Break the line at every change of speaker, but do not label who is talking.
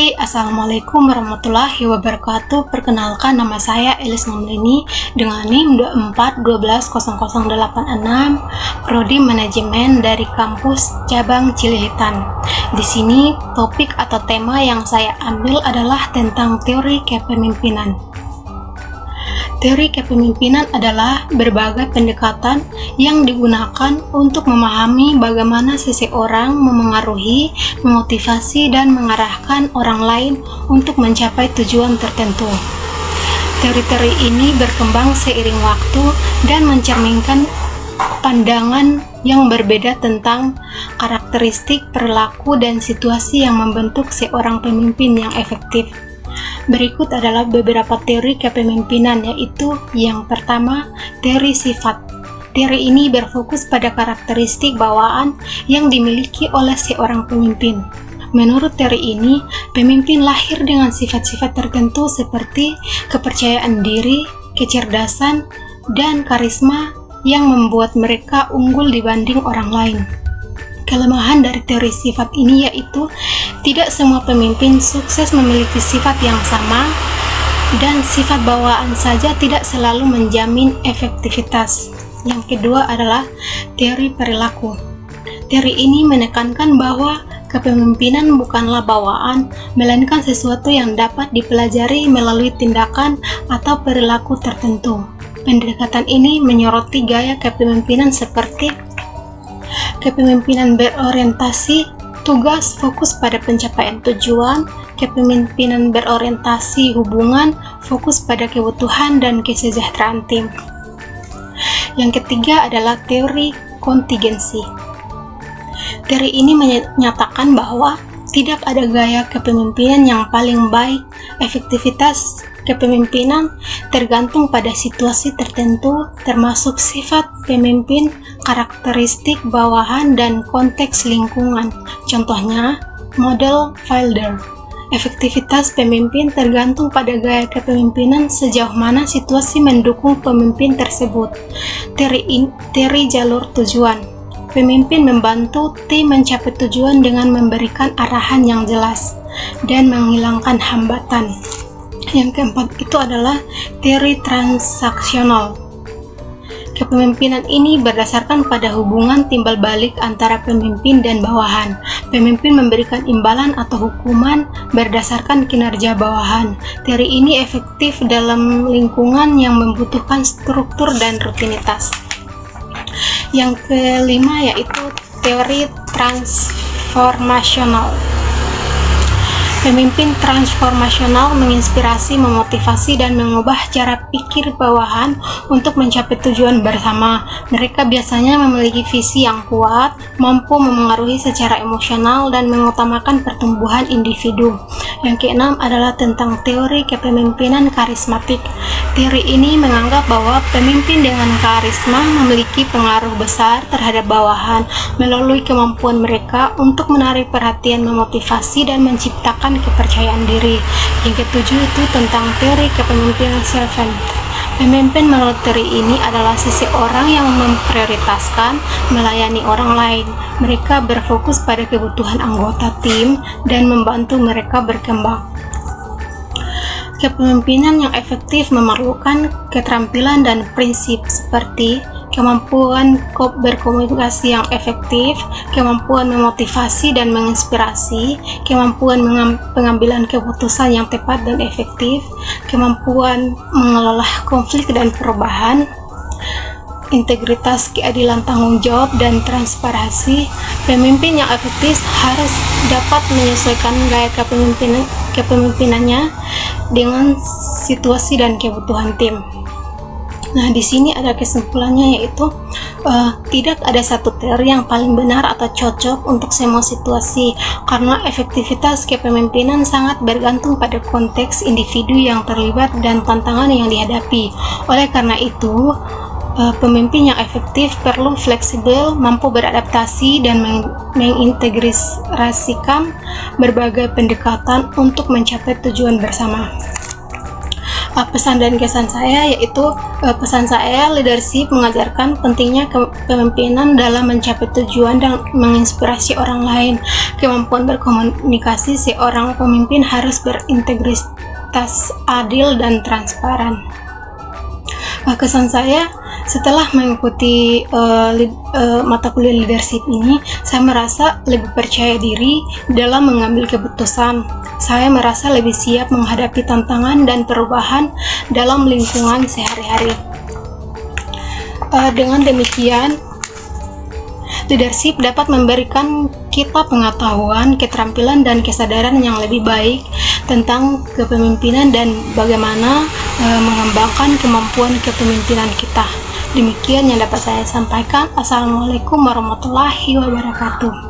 Hai, Assalamualaikum warahmatullahi wabarakatuh. Perkenalkan, nama saya Elis Mamleni dengan NIM 241200086, Prodi Manajemen dari kampus cabang Cililitan. Di sini topik atau tema yang saya ambil adalah tentang teori kepemimpinan. Teori kepemimpinan adalah berbagai pendekatan yang digunakan untuk memahami bagaimana seseorang memengaruhi, memotivasi, dan mengarahkan orang lain untuk mencapai tujuan tertentu. Teori-teori ini berkembang seiring waktu dan mencerminkan pandangan yang berbeda tentang karakteristik, perilaku, dan situasi yang membentuk seorang pemimpin yang efektif. Berikut adalah beberapa teori kepemimpinan, yaitu yang pertama, teori sifat. Teori ini berfokus pada karakteristik bawaan yang dimiliki oleh seorang pemimpin. Menurut teori ini, pemimpin lahir dengan sifat-sifat tertentu seperti kepercayaan diri, kecerdasan, dan karisma yang membuat mereka unggul dibanding orang lain. Kelemahan dari teori sifat ini yaitu tidak semua pemimpin sukses memiliki sifat yang sama, dan sifat bawaan saja tidak selalu menjamin efektivitas. Yang kedua adalah teori perilaku. Teori ini menekankan bahwa kepemimpinan bukanlah bawaan, melainkan sesuatu yang dapat dipelajari melalui tindakan atau perilaku tertentu. Pendekatan ini menyoroti gaya kepemimpinan seperti kepemimpinan berorientasi tugas, fokus pada pencapaian tujuan; kepemimpinan berorientasi hubungan, fokus pada kebutuhan dan kesejahteraan tim. Yang ketiga adalah teori kontingensi. Teori ini menyatakan bahwa tidak ada gaya kepemimpinan yang paling baik. Efektivitas kepemimpinan tergantung pada situasi tertentu, termasuk sifat pemimpin, karakteristik bawahan, dan konteks lingkungan. Contohnya, model Fielder. Efektivitas pemimpin tergantung pada gaya kepemimpinan sejauh mana situasi mendukung pemimpin tersebut. Teori jalur tujuan. Pemimpin membantu tim mencapai tujuan dengan memberikan arahan yang jelas dan menghilangkan hambatan. Yang keempat itu adalah teori transaksional. Kepemimpinan ini berdasarkan pada hubungan timbal balik antara pemimpin dan bawahan. Pemimpin memberikan imbalan atau hukuman berdasarkan kinerja bawahan. Teori ini efektif dalam lingkungan yang membutuhkan struktur dan rutinitas. Yang kelima yaitu teori transformasional. Pemimpin transformasional menginspirasi, memotivasi, dan mengubah cara pikir bawahan untuk mencapai tujuan bersama. Mereka biasanya memiliki visi yang kuat, mampu memengaruhi secara emosional, dan mengutamakan pertumbuhan individu. Yang keenam adalah tentang teori kepemimpinan karismatik. Teori ini menganggap bahwa pemimpin dengan karisma memiliki pengaruh besar terhadap bawahan melalui kemampuan mereka untuk menarik perhatian, memotivasi, dan menciptakan kepercayaan diri. Yang ketujuh itu tentang teori kepemimpinan servant. Pemimpin menurut teori ini adalah seseorang yang memprioritaskan melayani orang lain. Mereka berfokus pada kebutuhan anggota tim dan membantu mereka berkembang. Kepemimpinan yang efektif memerlukan keterampilan dan prinsip seperti kemampuan berkomunikasi yang efektif, kemampuan memotivasi dan menginspirasi, kemampuan pengambilan keputusan yang tepat dan efektif, kemampuan mengelola konflik dan perubahan, integritas, keadilan, tanggung jawab, dan transparansi. Pemimpin yang efektif harus dapat menyesuaikan gaya kepemimpinannya dengan situasi dan kebutuhan tim. Nah, di sini ada kesimpulannya yaitu tidak ada satu teori yang paling benar atau cocok untuk semua situasi, karena efektivitas kepemimpinan sangat bergantung pada konteks individu yang terlibat dan tantangan yang dihadapi. Oleh karena itu, pemimpin yang efektif perlu fleksibel, mampu beradaptasi, dan mengintegrasikan berbagai pendekatan untuk mencapai tujuan bersama. pesan dan kesan saya yaitu pesan saya, leadership mengajarkan pentingnya kepemimpinan dalam mencapai tujuan dan menginspirasi orang lain. Kemampuan berkomunikasi seorang pemimpin harus berintegritas, adil, dan transparan. Kesan saya setelah mengikuti mata kuliah leadership ini, saya merasa lebih percaya diri dalam mengambil keputusan. Saya merasa lebih siap menghadapi tantangan dan perubahan dalam lingkungan sehari-hari. Dengan demikian, leadership dapat memberikan kita pengetahuan, keterampilan, dan kesadaran yang lebih baik tentang kepemimpinan dan bagaimana mengembangkan kemampuan kepemimpinan kita. Demikian yang dapat saya sampaikan. Assalamualaikum warahmatullahi wabarakatuh.